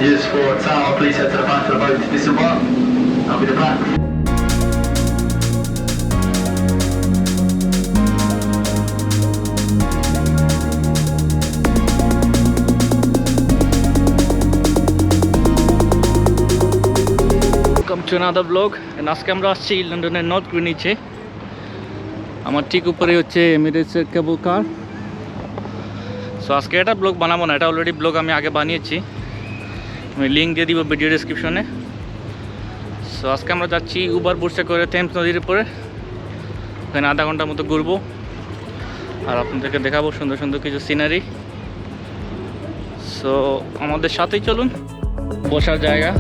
Passengers for Tower, please head to the back of the boat to disembark. I'll be the back. Welcome to another vlog. And আজকে আমরা আসছি লন্ডনের north গ্রিনিচে। আমার ঠিক উপরে হচ্ছে এমিরেটসের কেবল কার। সো আজকে এটা ব্লগ বানাবো না, এটা অলরেডি ব্লগ আমি আগে বানিয়েছি, আমি লিঙ্ক দিয়ে দিব ভিডিও ডেসক্রিপশনে। সো আজকে আমরা যাচ্ছি উবার বুটসে করে থেমস নদীর উপরে, ওখানে আধা ঘন্টার মতো ঘুরবো আর আপনাদেরকে দেখাবো সুন্দর সুন্দর কিছু সিনারি। সো আমাদের সাথেই চলুন। বসার জায়গা,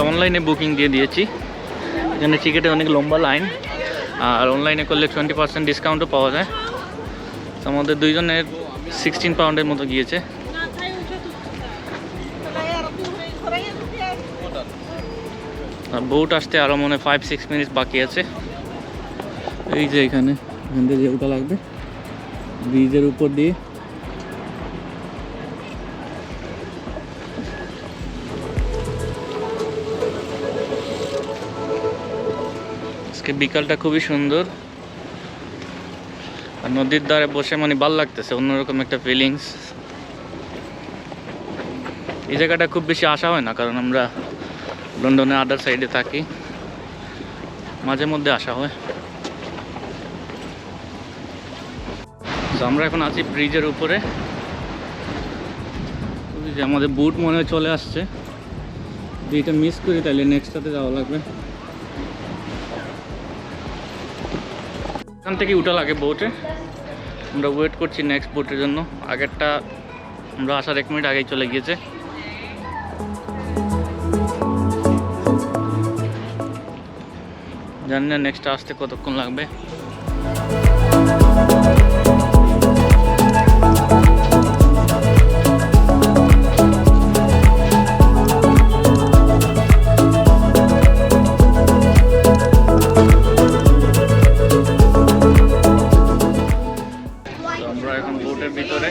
অনলাইনে বুকিং দিয়ে দিয়েছি। এখানে টিকিটে অনেক লম্বা লাইন, আর অনলাইনে করলে 20% ডিসকাউন্টও পাওয়া যায়। তো আমাদের দুইজনের 16 পাউন্ডের মতো গিয়েছে। আর বোট আসতে আরও মনে 5-6 মিনিট বাকি আছে। এই যে এখান থেকে যে ওটা লাগবে ব্রিজের উপর দিয়ে। বিকালটা খুবই সুন্দর, আর নদীর ধারে বসে মানে ভালো লাগতেছে, অন্যরকম একটা ফিলিংস। এই জায়গাটা খুব বেশি আসা হয় না, কারণ আমরা লন্ডনের আদার সাইডে থাকি, মাঝে মধ্যে আসা হয়। তো আমরা এখন আছি ব্রিজের উপরে। যে আমাদের বুট মনে হয় চলে আসছে, যদি এটা মিস করি তাহলে নেক্সটটাতে যাওয়া লাগবে। এখান থেকে উঠা লাগে বোটে, আমরা ওয়েট করছি নেক্সট বোটের জন্য। আগেরটা আমরা আসার 1 মিনিট আগেই চলে গিয়েছে। জানি না নেক্সট আসতে কতক্ষণ লাগবে। ভিতরে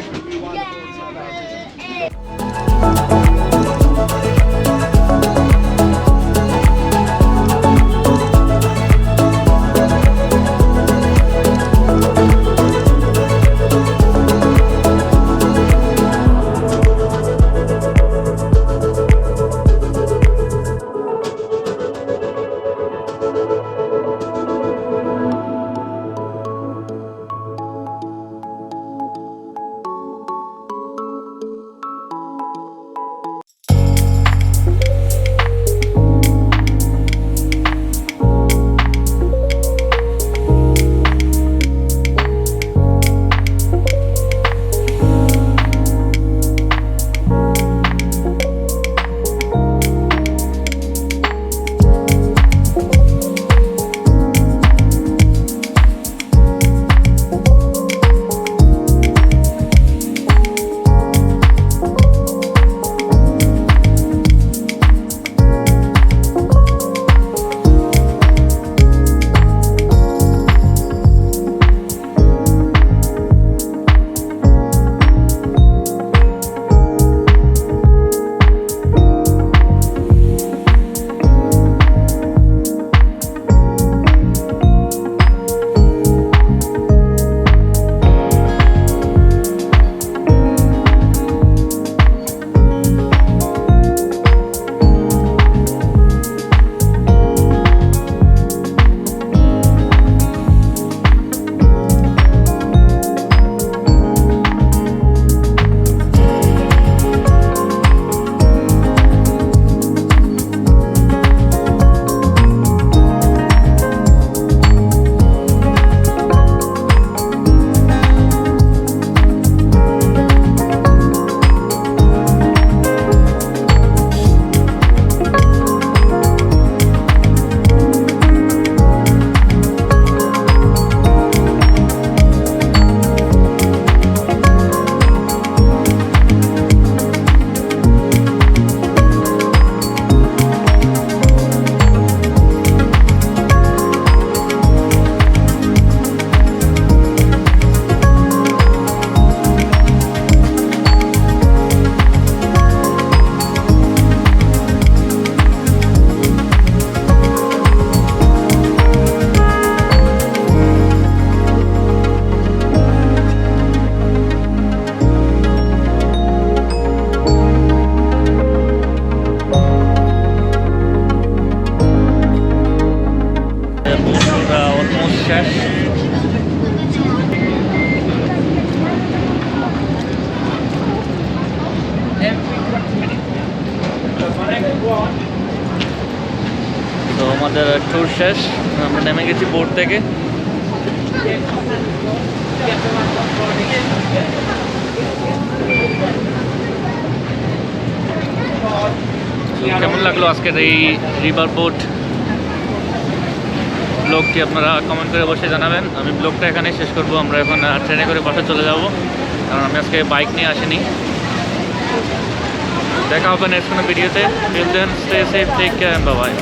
শেষ। তো আমাদের ট্যুর শেষ, আমরা নেমে গেছি বোট থেকে। কেমন লাগলো আজকের এই রিভার বোট ব্লগটি আপনারা কমেন্ট করে অবশ্যই জানাবেন। আমি ব্লগটা এখানে শেষ করব। আমরা এখন ট্রেনে করে বাসা চলে যাব, কারণ আমি আজকে বাইক নিয়ে আসিনি। দেখা হবে নেক্সট কোনো ভিডিওতে। Till then stay safe, take care, bye by.